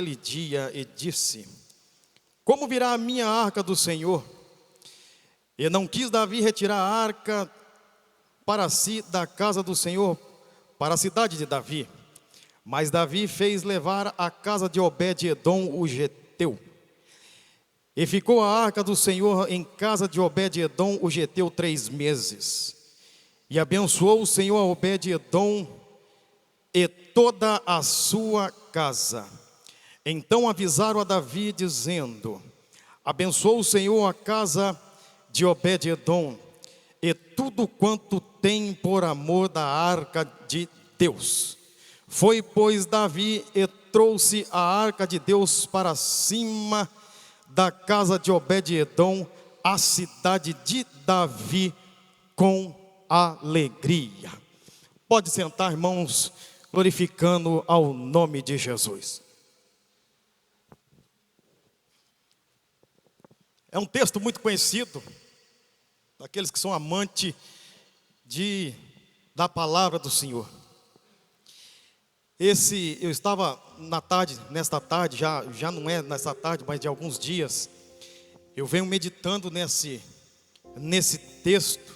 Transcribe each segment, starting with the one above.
Naquele dia e disse: como virá a minha arca do Senhor? E não quis Davi retirar a arca para si da casa do Senhor, para a cidade de Davi. Mas Davi fez levar a casa de Obed-edom o geteu. E ficou a arca do Senhor em casa de Obed-edom o geteu 3 meses. E abençoou o Senhor a Obed-edom e toda a sua casa. Então avisaram a Davi, dizendo: abençoou o Senhor a casa de Obed-edom e tudo quanto tem por amor da arca de Deus. Foi, pois, Davi e trouxe a arca de Deus para cima da casa de Obed-edom, a cidade de Davi, com alegria. Pode sentar, irmãos, glorificando ao nome de Jesus. É um texto muito conhecido, daqueles que são amantes da palavra do Senhor. Eu estava nesta tarde, já não é nessa tarde, mas de alguns dias, eu venho meditando nesse texto,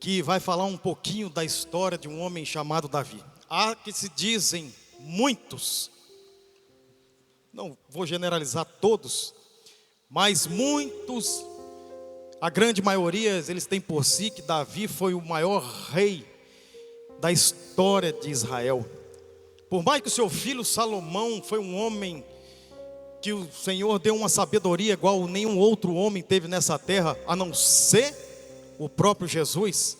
que vai falar um pouquinho da história de um homem chamado Davi. Há que se dizem muitos, não vou generalizar todos, mas muitos, a grande maioria, eles têm por si que Davi foi o maior rei da história de Israel. Por mais que o seu filho Salomão foi um homem que o Senhor deu uma sabedoria igual nenhum outro homem teve nessa terra, a não ser o próprio Jesus,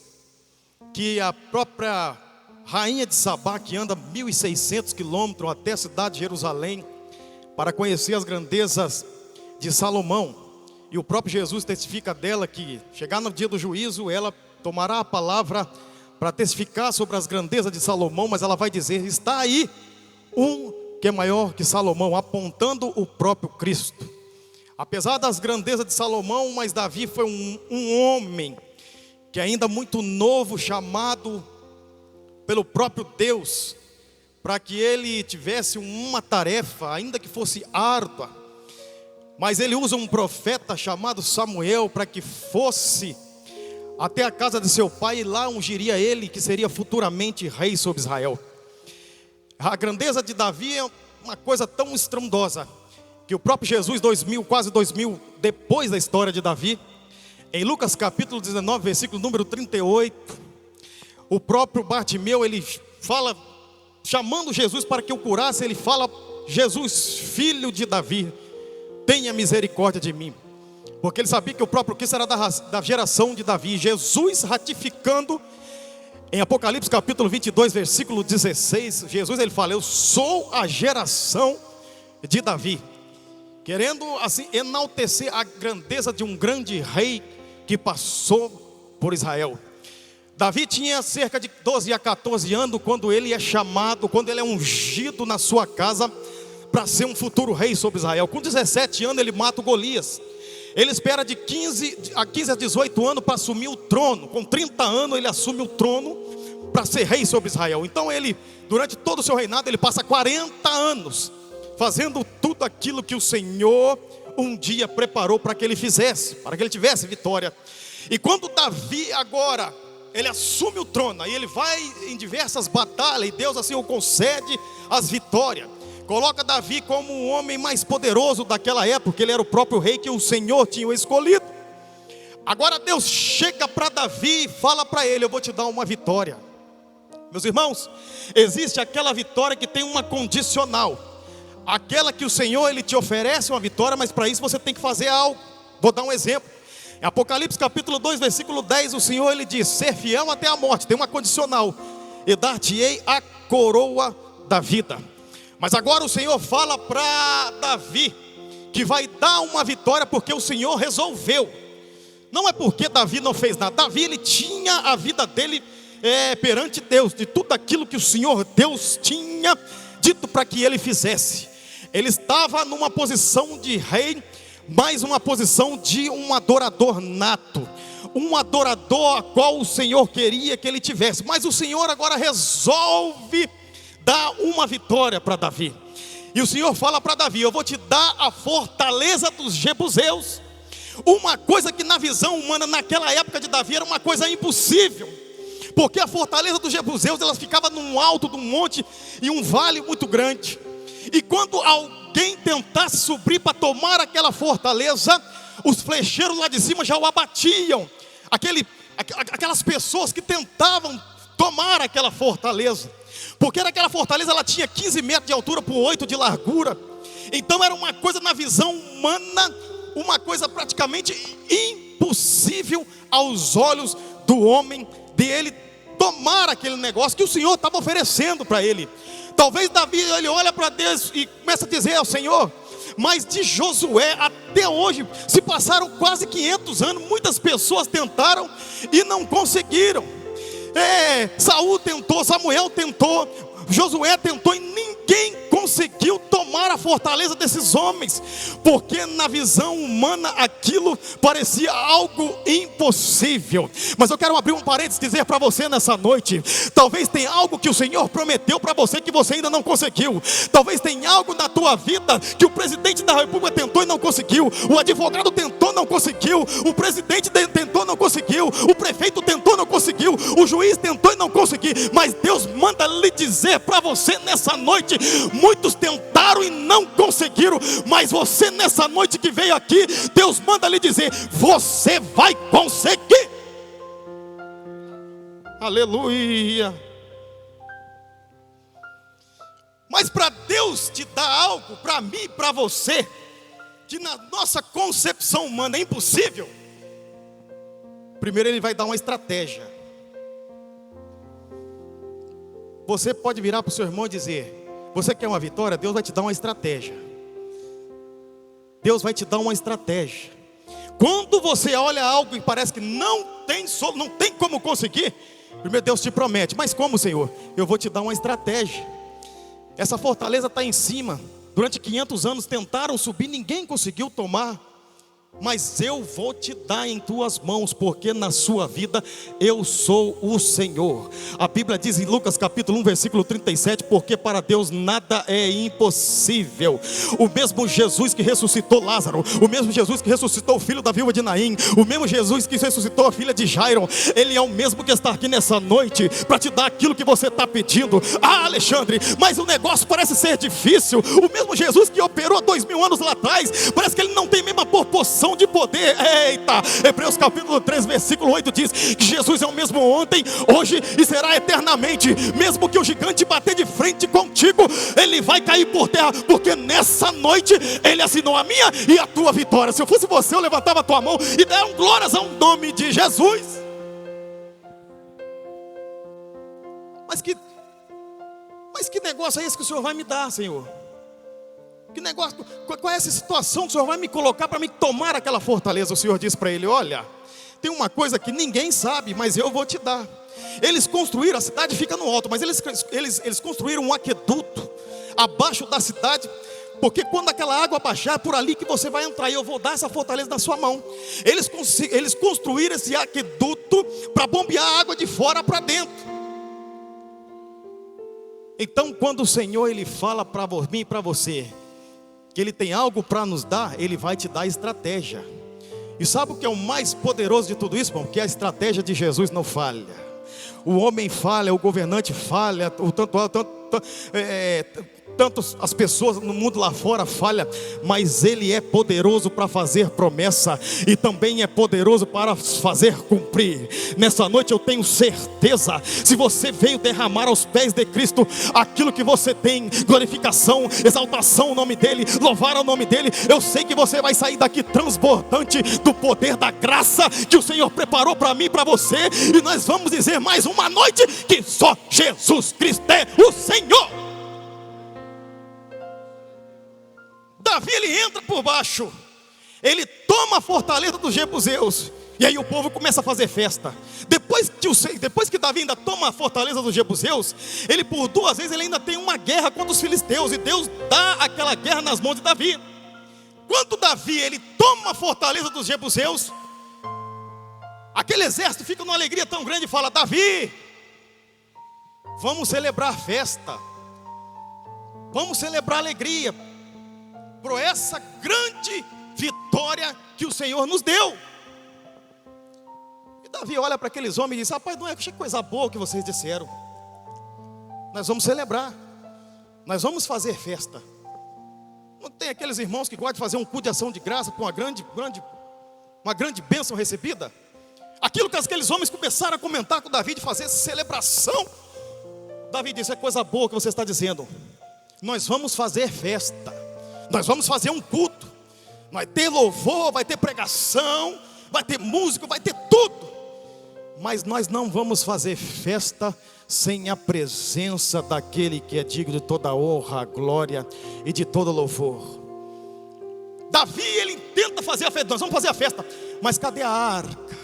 que a própria rainha de Sabá, que anda 1.600 quilômetros até a cidade de Jerusalém, para conhecer as grandezas de Salomão, e o próprio Jesus testifica dela que, chegar no dia do juízo, ela tomará a palavra para testificar sobre as grandezas de Salomão, mas ela vai dizer: está aí um que é maior que Salomão, apontando o próprio Cristo. Apesar das grandezas de Salomão, mas Davi foi um homem que ainda muito novo, chamado pelo próprio Deus, para que ele tivesse uma tarefa, ainda que fosse árdua, mas ele usa um profeta chamado Samuel, para que fosse até a casa de seu pai, e lá ungiria ele, que seria futuramente rei sobre Israel. A grandeza de Davi é uma coisa tão estrondosa, que o próprio Jesus, quase 2000 depois da história de Davi, em Lucas capítulo 19, versículo número 38, o próprio Bartimeu, ele fala, chamando Jesus para que o curasse, ele fala: Jesus, filho de Davi, tenha misericórdia de mim. Porque ele sabia que o próprio Cristo era da geração de Davi. Jesus ratificando em Apocalipse capítulo 22, versículo 16, Jesus ele fala: eu sou a geração de Davi, querendo assim enaltecer a grandeza de um grande rei que passou por Israel. Davi tinha cerca de 12 a 14 anos quando ele é chamado, quando ele é ungido na sua casa para ser um futuro rei sobre Israel. Com 17 anos ele mata o Golias. Ele espera de 15 a 18 anos para assumir o trono. Com 30 anos ele assume o trono para ser rei sobre Israel. Então ele, durante todo o seu reinado, ele passa 40 anos fazendo tudo aquilo que o Senhor um dia preparou para que ele fizesse, para que ele tivesse vitória. E quando Davi agora, ele assume o trono, aí ele vai em diversas batalhas, e Deus assim o concede as vitórias. Coloca Davi como o homem mais poderoso daquela época, porque ele era o próprio rei que o Senhor tinha escolhido. Agora Deus chega para Davi e fala para ele: eu vou te dar uma vitória. Meus irmãos, existe aquela vitória que tem uma condicional, aquela que o Senhor ele te oferece uma vitória, mas para isso você tem que fazer algo. Vou dar um exemplo. Em Apocalipse capítulo 2, versículo 10, o Senhor ele diz: ser fiel até a morte, tem uma condicional, e dar-te-ei a coroa da vida. Mas agora o Senhor fala para Davi que vai dar uma vitória porque o Senhor resolveu. Não é porque Davi não fez nada. Davi ele tinha a vida dele perante Deus, de tudo aquilo que o Senhor Deus tinha dito para que ele fizesse. Ele estava numa posição de rei, mas uma posição de um adorador nato, um adorador a qual o Senhor queria que ele tivesse. Mas o Senhor agora resolve dá uma vitória para Davi. E o Senhor fala para Davi: eu vou te dar a fortaleza dos jebuseus. Uma coisa que na visão humana naquela época de Davi era uma coisa impossível, porque a fortaleza dos jebuseus, ela ficava num alto de um monte e um vale muito grande. E quando alguém tentasse subir para tomar aquela fortaleza, os flecheiros lá de cima já o abatiam. Aquelas pessoas que tentavam tomar aquela fortaleza, porque aquela fortaleza, ela tinha 15 metros de altura por 8 de largura. Então era uma coisa na visão humana, uma coisa praticamente impossível aos olhos do homem, de ele tomar aquele negócio que o Senhor estava oferecendo para ele. Talvez Davi, ele olha para Deus e começa a dizer ao Senhor: mas de Josué até hoje se passaram quase 500 anos, muitas pessoas tentaram e não conseguiram. Saul tentou, Samuel tentou, Josué tentou, e ninguém conseguiu tomar a fortaleza desses homens, porque na visão humana aquilo parecia algo impossível. Mas eu quero abrir um parênteses e dizer para você nessa noite: talvez tenha algo que o Senhor prometeu para você que você ainda não conseguiu. Talvez tenha algo na tua vida que o presidente da república tentou e não conseguiu, o advogado tentou, não conseguiu, o presidente tentou, não conseguiu, o prefeito tentou, não conseguiu, o juiz tentou e não conseguiu. Mas Deus manda lhe dizer para você nessa noite: muitos tentaram e não conseguiram, mas você nessa noite que veio aqui, Deus manda lhe dizer: você vai conseguir. Aleluia. Mas para Deus te dar algo, para mim e para você, que na nossa concepção humana é impossível, primeiro Ele vai dar uma estratégia. Você pode virar para o seu irmão e dizer: você quer uma vitória? Deus vai te dar uma estratégia. Deus vai te dar uma estratégia. Quando você olha algo e parece que não tem como conseguir, primeiro Deus te promete: mas como, Senhor? Eu vou te dar uma estratégia. Essa fortaleza está em cima. Durante 500 anos tentaram subir, ninguém conseguiu tomar. Mas eu vou te dar em tuas mãos, porque na sua vida eu sou o Senhor. A Bíblia diz em Lucas capítulo 1 versículo 37: porque para Deus nada é impossível. O mesmo Jesus que ressuscitou Lázaro, o mesmo Jesus que ressuscitou o filho da viúva de Naim, o mesmo Jesus que ressuscitou a filha de Jairo, Ele é o mesmo que está aqui nessa noite para te dar aquilo que você está pedindo. Ah, Alexandre, mas o negócio parece ser difícil. O mesmo Jesus que operou há 2000 anos lá atrás, parece que Ele não tem a mesma proporção de poder. Eita, Hebreus capítulo 3 versículo 8 diz que Jesus é o mesmo ontem, hoje e será eternamente. Mesmo que o gigante bater de frente contigo, ele vai cair por terra, porque nessa noite Ele assinou a minha e a tua vitória. Se eu fosse você, eu levantava a tua mão e dava glórias ao nome de Jesus. Mas que negócio é esse que o Senhor vai me dar, Senhor? Que negócio, qual é essa situação que o Senhor vai me colocar para me tomar aquela fortaleza? O Senhor disse para ele: olha, tem uma coisa que ninguém sabe, mas eu vou te dar. Eles construíram, a cidade fica no alto, mas eles construíram um aqueduto abaixo da cidade, porque quando aquela água baixar, é por ali que você vai entrar, e eu vou dar essa fortaleza na sua mão. Eles construíram esse aqueduto para bombear a água de fora para dentro. Então quando o Senhor Ele fala para mim e para você que Ele tem algo para nos dar, Ele vai te dar estratégia. E sabe o que é o mais poderoso de tudo isso, irmão? Que a estratégia de Jesus não falha. O homem falha, o governante falha, tanto as pessoas no mundo lá fora falham, mas Ele é poderoso para fazer promessa, e também é poderoso para fazer cumprir. Nessa noite eu tenho certeza, se você veio derramar aos pés de Cristo aquilo que você tem, glorificação, exaltação ao nome dEle, louvar ao nome dEle, eu sei que você vai sair daqui transbordante do poder da graça que o Senhor preparou para mim e para você. E nós vamos dizer mais uma noite que só Jesus Cristo é o Senhor. Davi, ele entra por baixo, ele toma a fortaleza dos jebuseus, e aí o povo começa a fazer festa. Depois que Davi ainda toma a fortaleza dos jebuseus, ele por 2 vezes ele ainda tem uma guerra contra os filisteus, e Deus dá aquela guerra nas mãos de Davi. Quando Davi ele toma a fortaleza dos jebuseus, aquele exército fica numa alegria tão grande e fala: Davi, vamos celebrar festa. Vamos celebrar alegria por essa grande vitória que o Senhor nos deu. E Davi olha para aqueles homens e diz: rapaz, não é que coisa boa que vocês disseram. Nós vamos celebrar, nós vamos fazer festa. Não tem aqueles irmãos que gostam de fazer um culto de ação de graça com uma grande bênção recebida? Aquilo que aqueles homens começaram a comentar com Davi, de fazer celebração. Davi disse: é coisa boa que você está dizendo. Nós vamos fazer festa, nós vamos fazer um culto. Vai ter louvor, vai ter pregação, vai ter música, vai ter tudo. Mas nós não vamos fazer festa sem a presença daquele que é digno de toda honra, glória e de todo louvor. Davi, ele tenta fazer a festa. Nós vamos fazer a festa, mas cadê a arca?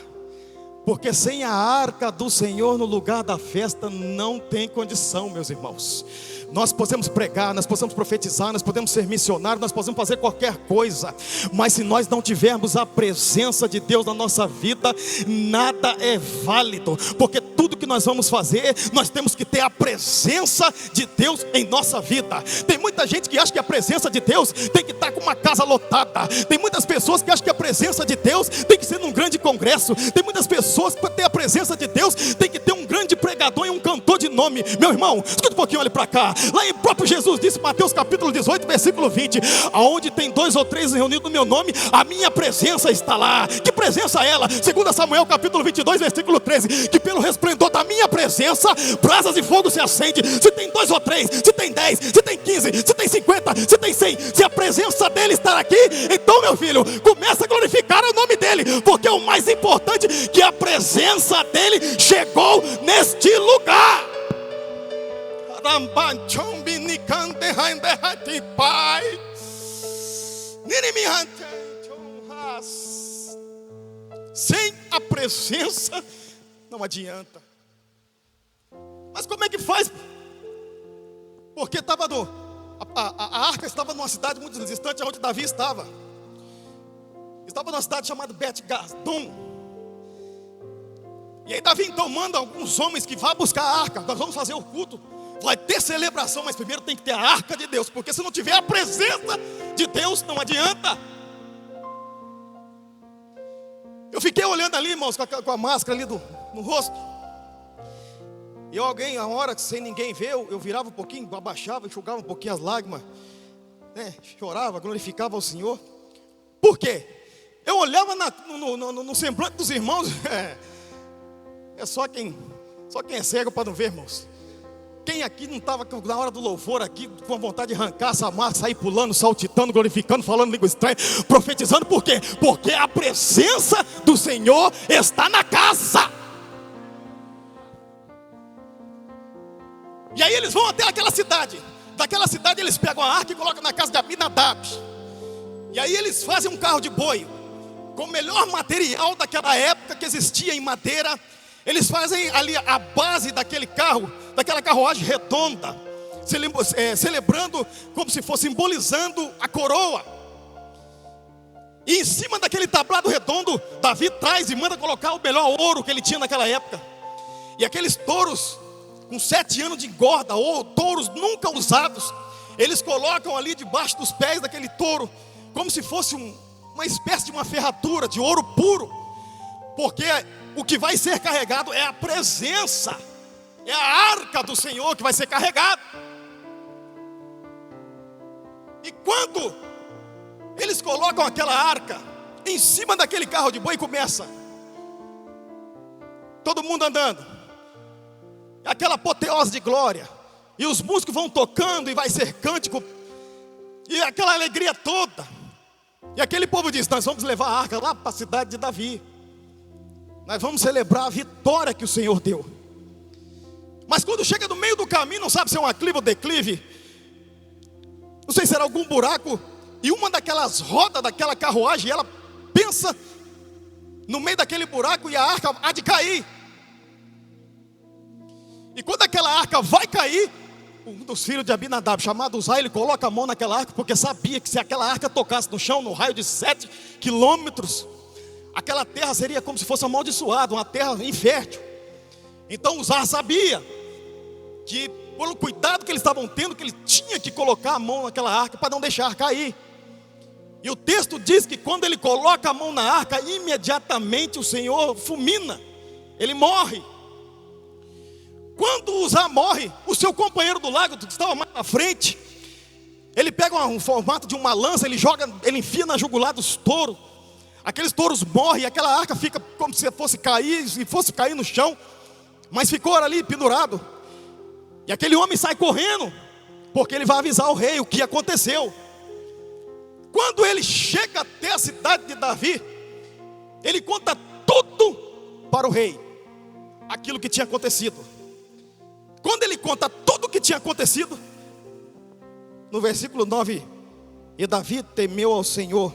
Porque sem a arca do Senhor no lugar da festa não tem condição, meus irmãos. Nós podemos pregar, nós podemos profetizar, nós podemos ser missionários, nós podemos fazer qualquer coisa, mas se nós não tivermos a presença de Deus na nossa vida, nada é válido. Porque tudo que nós vamos fazer, nós temos que ter a presença de Deus em nossa vida. Tem muita gente que acha que a presença de Deus tem que estar com uma casa lotada. Tem muitas pessoas que acham que a presença de Deus tem que ser num grande congresso. Tem muitas pessoas que para ter a presença de Deus tem que ter um grande pregador e um cantor de nome. Meu irmão, escuta um pouquinho, olhe para cá. Lá em próprio Jesus disse, Mateus capítulo 18, versículo 20: aonde tem 2 ou 3 reunidos no meu nome, a minha presença está lá. Que presença é ela? 2 Samuel capítulo 22, versículo 13: que pelo resplendor da minha presença, brasas de fogo se acende. Se tem 2 ou 3, se tem 10, se tem 15, se tem 50, se tem 100, se a presença dele está aqui, então, meu filho, começa a glorificar o nome dele, porque o mais importante é que a presença dele chegou neste lugar. Sem a presença não adianta. Mas como é que faz? Porque estava a arca estava numa cidade muito distante onde Davi estava. Estava numa cidade chamada Bet-Gasdom. E aí Davi então manda alguns homens que vá buscar a arca. Nós vamos fazer o culto, vai ter celebração, mas primeiro tem que ter a arca de Deus, porque se não tiver a presença de Deus, não adianta. Eu fiquei olhando ali, irmãos, com a máscara ali no rosto. E alguém, a hora que sem ninguém ver, eu virava um pouquinho, abaixava, enxugava um pouquinho as lágrimas, né? Chorava, glorificava ao Senhor. Por quê? Eu olhava no semblante dos irmãos. É só quem é cego para não ver, irmãos. Quem aqui não estava na hora do louvor aqui com a vontade de arrancar essa máscara, sair pulando, saltitando, glorificando, falando língua estranha, profetizando? Por quê? Porque a presença do Senhor está na casa. E aí eles vão até aquela cidade. Daquela cidade eles pegam a arca e colocam na casa de Abinadab. E aí eles fazem um carro de boi com o melhor material daquela época que existia em madeira. Eles fazem ali a base daquele carro, daquela carruagem redonda, celebrando como se fosse simbolizando a coroa. E em cima daquele tablado redondo, Davi traz e manda colocar o melhor ouro que ele tinha naquela época. E aqueles touros com 7 anos de engorda, ou touros nunca usados, eles colocam ali debaixo dos pés daquele touro, como se fosse uma espécie de uma ferradura de ouro puro. Porque o que vai ser carregado é a presença, é a arca do Senhor que vai ser carregada. E quando eles colocam aquela arca em cima daquele carro de boi, começa todo mundo andando, aquela apoteose de glória, e os músicos vão tocando, e vai ser cântico, e aquela alegria toda. E aquele povo diz: nós vamos levar a arca lá para a cidade de Davi, nós vamos celebrar a vitória que o Senhor deu. Mas quando chega no meio do caminho, não sabe se é um aclive ou declive, não sei se era algum buraco, e uma daquelas rodas daquela carruagem, ela pensa no meio daquele buraco, e a arca há de cair. E quando aquela arca vai cair, um dos filhos de Abinadab, chamado Uzai, ele coloca a mão naquela arca, porque sabia que se aquela arca tocasse no chão, no raio de 7 quilômetros, aquela terra seria como se fosse amaldiçoada, uma terra infértil. Então Uzai sabia que pelo cuidado que eles estavam tendo, que ele tinha que colocar a mão naquela arca para não deixar cair. E o texto diz que quando ele coloca a mão na arca, imediatamente o Senhor fulmina, ele morre. Quando Uzá morre, o seu companheiro do lado, que estava mais na frente, ele pega um formato de uma lança, ele enfia na jugular dos touros. Aqueles touros morrem e aquela arca fica como se fosse cair no chão, mas ficou ali pendurado. E aquele homem sai correndo, porque ele vai avisar o rei o que aconteceu. Quando ele chega até a cidade de Davi, ele conta tudo para o rei, aquilo que tinha acontecido. Quando ele conta tudo o que tinha acontecido, no versículo 9, e Davi temeu ao Senhor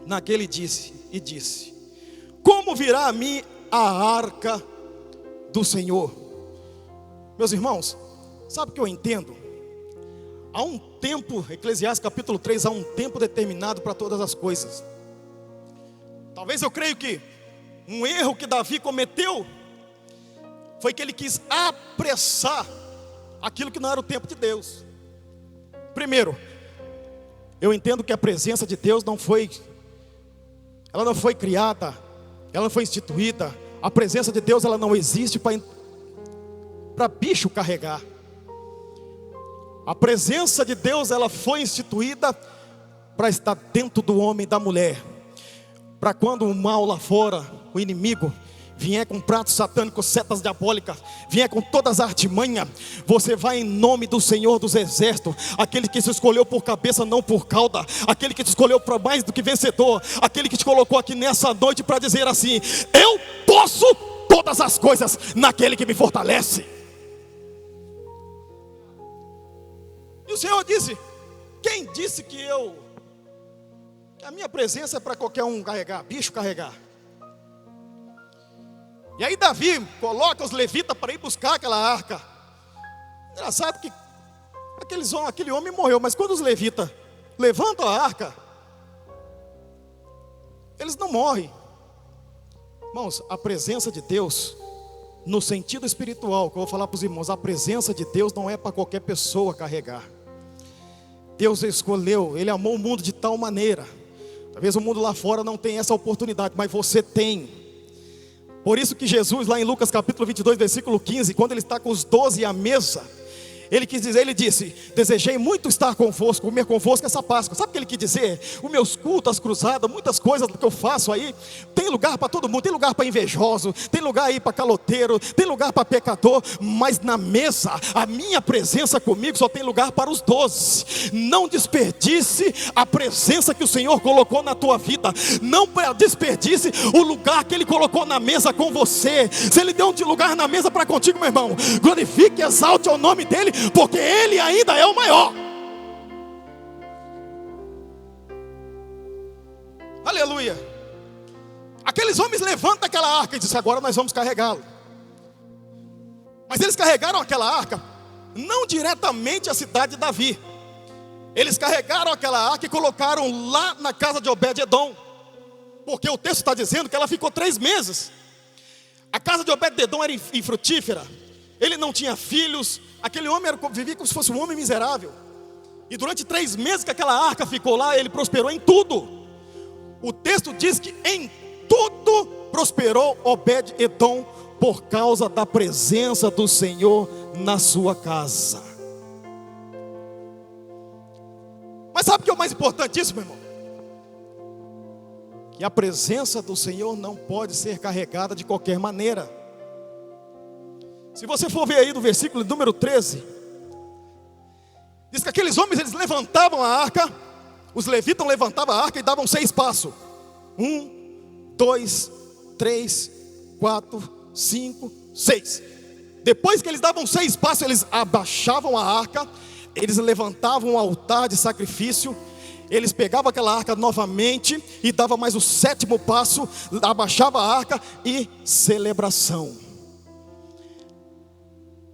naquele disse: como virá a mim a arca do Senhor? Meus irmãos, sabe o que eu entendo? Há um tempo, Eclesiastes capítulo 3, há um tempo determinado para todas as coisas. Talvez eu creio que um erro que Davi cometeu foi que ele quis apressar aquilo que não era o tempo de Deus. Primeiro, eu entendo que a presença de Deus não foi criada, ela não foi instituída. A presença de Deus, ela não existe para bicho carregar. A presença de Deus, ela foi instituída para estar dentro do homem e da mulher, para quando o mal lá fora, o inimigo, vier com pratos satânicos, setas diabólicas, vier com todas as artimanhas, você vai em nome do Senhor dos Exércitos, aquele que se escolheu por cabeça, não por cauda, aquele que te escolheu para mais do que vencedor, aquele que te colocou aqui nessa noite para dizer assim: eu posso todas as coisas naquele que me fortalece. E o Senhor disse: quem disse que a minha presença é para qualquer um carregar, bicho carregar? E aí Davi coloca os levitas para ir buscar aquela arca. Engraçado que aquele homem morreu, mas quando os levitas levantam a arca, eles não morrem. Irmãos, a presença de Deus, no sentido espiritual, que eu vou falar para os irmãos, a presença de Deus não é para qualquer pessoa carregar. Deus escolheu, Ele amou o mundo de tal maneira. Talvez o mundo lá fora não tenha essa oportunidade, mas você tem. Por isso que Jesus, lá em Lucas capítulo 22, versículo 15, quando Ele está com os 12 à mesa, Ele quis dizer, Ele disse: desejei muito estar convosco, comer convosco essa Páscoa. Sabe o que Ele quis dizer? Os meus cultos, as cruzadas, muitas coisas que eu faço aí, tem lugar para todo mundo, tem lugar para invejoso, tem lugar aí para caloteiro, tem lugar para pecador, mas na mesa, a minha presença comigo só tem lugar para os 12. Não desperdice a presença que o Senhor colocou na tua vida, não desperdice o lugar que Ele colocou na mesa com você. Se Ele deu um lugar na mesa para contigo, meu irmão, glorifique e exalte o nome dEle, porque Ele ainda é o maior. Aleluia. Aqueles homens levantam aquela arca e dizem: agora nós vamos carregá-lo. Mas eles carregaram aquela arca não diretamente à cidade de Davi. Eles carregaram aquela arca e colocaram lá na casa de Obed-edom, porque o texto está dizendo que ela ficou 3 meses. A casa de Obed-edom era infrutífera, ele não tinha filhos. Aquele homem vivia como se fosse um homem miserável. E durante 3 meses que aquela arca ficou lá, ele prosperou em tudo. O texto diz que em tudo prosperou Obed-edom, por causa da presença do Senhor na sua casa. Mas sabe o que é o mais importantíssimo, meu irmão? Que a presença do Senhor não pode ser carregada de qualquer maneira. Se você for ver aí no versículo número 13, diz que aqueles homens, eles levantavam a arca, os levitas levantavam a arca e davam 6 passos. 1, 2, 3, 4, 5, 6. Depois que eles davam 6 passos, eles abaixavam a arca, eles levantavam um altar de sacrifício, eles pegavam aquela arca novamente e davam mais o 7º passo, abaixava a arca e celebração.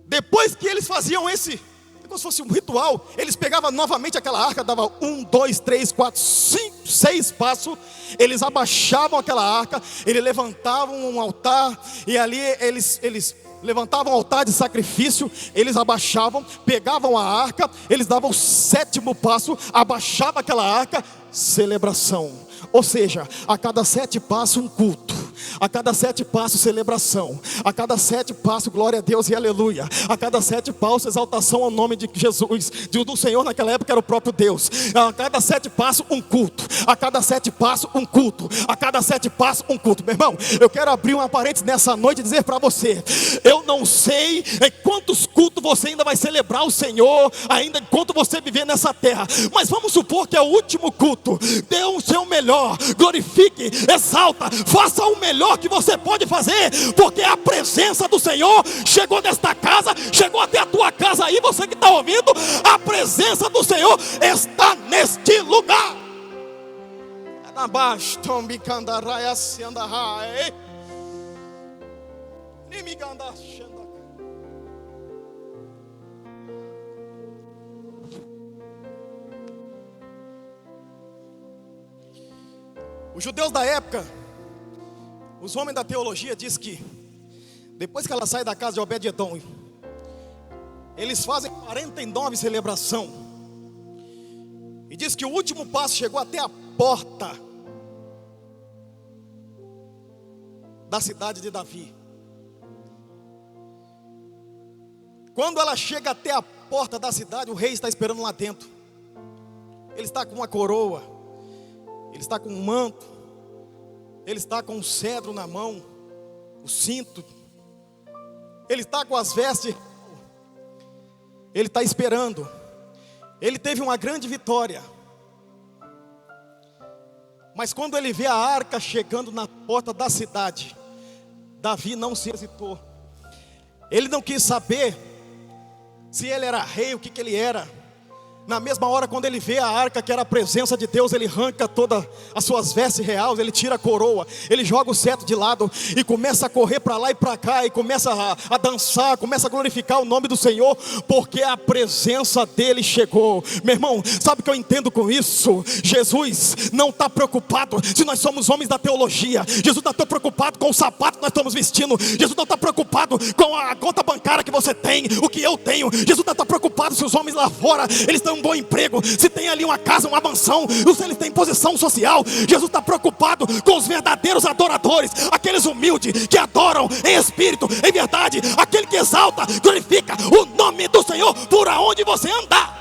Depois que eles faziam como se fosse um ritual, eles pegavam novamente aquela arca, davam 1, 2, 3, 4, 5, 6 passos, eles abaixavam aquela arca, eles levantavam um altar, e ali eles levantavam um altar de sacrifício, eles abaixavam, pegavam a arca, eles davam o 7º passo, abaixavam aquela arca, celebração. Ou seja, a cada 7 passos um culto, a cada 7 passos celebração, a cada 7 passos glória a Deus e aleluia, a cada 7 passos exaltação ao nome de Jesus, do Senhor naquela época era o próprio Deus. A cada 7 passos um culto, a cada 7 passos um culto, a cada 7 passos um culto. Meu irmão, eu quero abrir uma parênteses nessa noite e dizer para você, eu não sei em quantos cultos você ainda vai celebrar o Senhor, ainda enquanto você viver nessa terra, mas vamos supor que é o último culto. Dê o seu melhor, glorifique, exalta, faça o melhor que você pode fazer, porque a presença do Senhor chegou nesta casa, chegou até a tua casa aí, você que está ouvindo, a presença do Senhor está neste lugar. Os judeus da época, os homens da teologia dizem que depois que ela sai da casa de Obed-edom, eles fazem 49 celebrações. E diz que o último passo chegou até a porta da cidade de Davi. Quando ela chega até a porta da cidade, o rei está esperando lá dentro. Ele está com uma coroa, ele está com um manto, ele está com um cedro na mão, o cinto, ele está com as vestes, ele está esperando. Ele teve uma grande vitória, mas quando ele vê a arca chegando na porta da cidade, Davi não se hesitou. Ele não quis saber se ele era rei, o que ele era. Na mesma hora, quando ele vê a arca, que era a presença de Deus, ele arranca todas as suas vestes reais, ele tira a coroa, ele joga o cetro de lado e começa a correr para lá e para cá, e começa a dançar, começa a glorificar o nome do Senhor, porque a presença dele chegou. Meu irmão, sabe o que eu entendo com isso? Jesus não está preocupado se nós somos homens da teologia, Jesus não está preocupado com o sapato que nós estamos vestindo, Jesus não está preocupado com a conta bancária que você tem, o que eu tenho. Jesus não está preocupado se os homens lá fora, eles estão um bom emprego, se tem ali uma casa, uma mansão, ou se ele tem posição social. Jesus está preocupado com os verdadeiros adoradores, aqueles humildes que adoram em espírito, em verdade, aquele que exalta, glorifica o nome do Senhor por aonde você andar.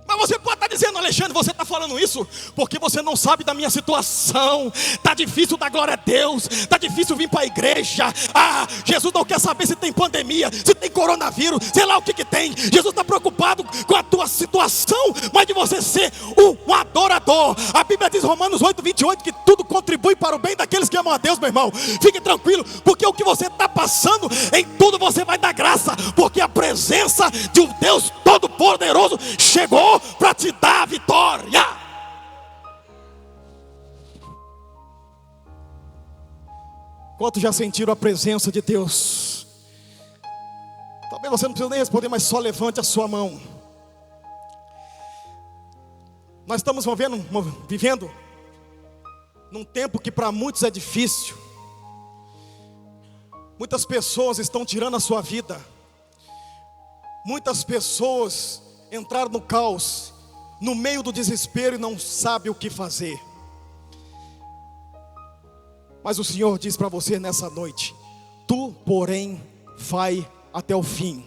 Mas você pode estar dizendo, Alexandre, você está falando isso porque você não sabe da minha situação. Está difícil dar glória a Deus, está difícil vir para a igreja. Jesus não quer saber se tem pandemia, se tem coronavírus, sei lá o que tem. Jesus está preocupado com a tua situação, mas de você ser um adorador. A Bíblia diz, Romanos 8:28, que tudo contribui para o bem daqueles que amam a Deus. Meu irmão, fique tranquilo, porque o que você está passando, em tudo você vai dar graça, porque a presença de um Deus Todo-Poderoso chegou para te dar a vitória. Quantos já sentiram a presença de Deus? Talvez você não precise nem responder, mas só levante a sua mão. Nós estamos vivendo num tempo que para muitos é difícil. Muitas pessoas estão tirando a sua vida. Muitas pessoas entraram no caos, no meio do desespero, e não sabem o que fazer. Mas o Senhor diz para você nessa noite: tu, porém, vai até o fim.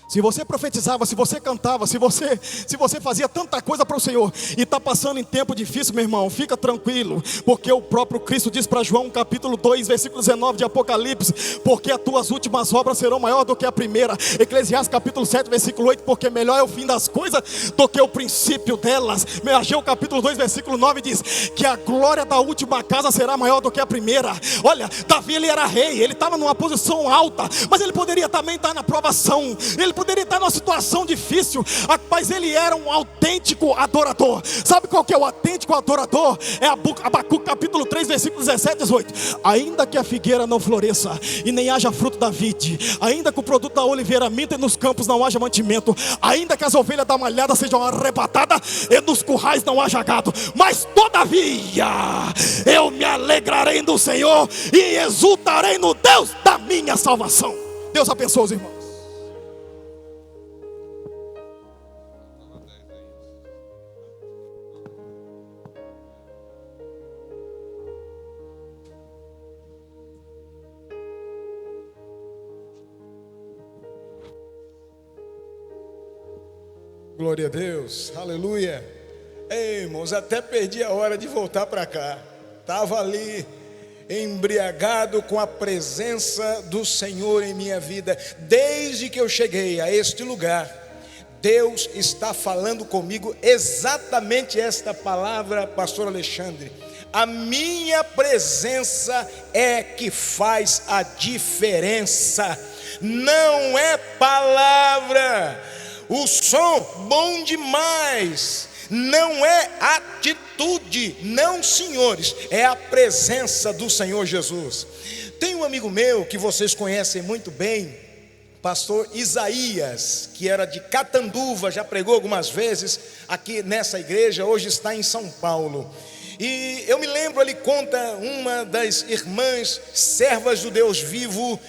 Se você profetizava, se você cantava, se você fazia tanta coisa para o Senhor e está passando em tempo difícil, meu irmão, fica tranquilo, porque o próprio Cristo diz para João capítulo 2, versículo 19 de Apocalipse: porque as tuas últimas obras serão maior do que a primeira. Eclesiastes capítulo 7, versículo 8: porque melhor é o fim das coisas do que o princípio delas. Ageu capítulo 2, versículo 9 diz que a glória da última casa será maior do que a primeira. Olha, Davi, ele era rei, ele estava numa posição alta, mas ele poderia também estar na provação, ele poderia estar numa situação difícil, mas ele era um autêntico adorador. Sabe qual que é o autêntico adorador? É Abacuque capítulo 3, versículos 17 e 18. Ainda que a figueira não floresça e nem haja fruto da vide, ainda que o produto da oliveira minta e nos campos não haja mantimento, ainda que as ovelhas da malhada sejam arrebatadas e nos currais não haja gado, mas todavia eu me alegrarei no Senhor e exultarei no Deus da minha salvação. Deus abençoe os irmãos. Glória a Deus, aleluia. Ei, irmãos, até perdi a hora de voltar para cá. Estava ali embriagado com a presença do Senhor em minha vida. Desde que eu cheguei a este lugar, Deus está falando comigo exatamente esta palavra, pastor Alexandre. A minha presença é que faz a diferença, não é palavra. O som, bom demais, não é atitude, não, senhores, é a presença do Senhor Jesus. Tem um amigo meu que vocês conhecem muito bem, pastor Isaías, que era de Catanduva, já pregou algumas vezes aqui nessa igreja, hoje está em São Paulo. E eu me lembro, ele conta uma das irmãs servas do Deus vivo,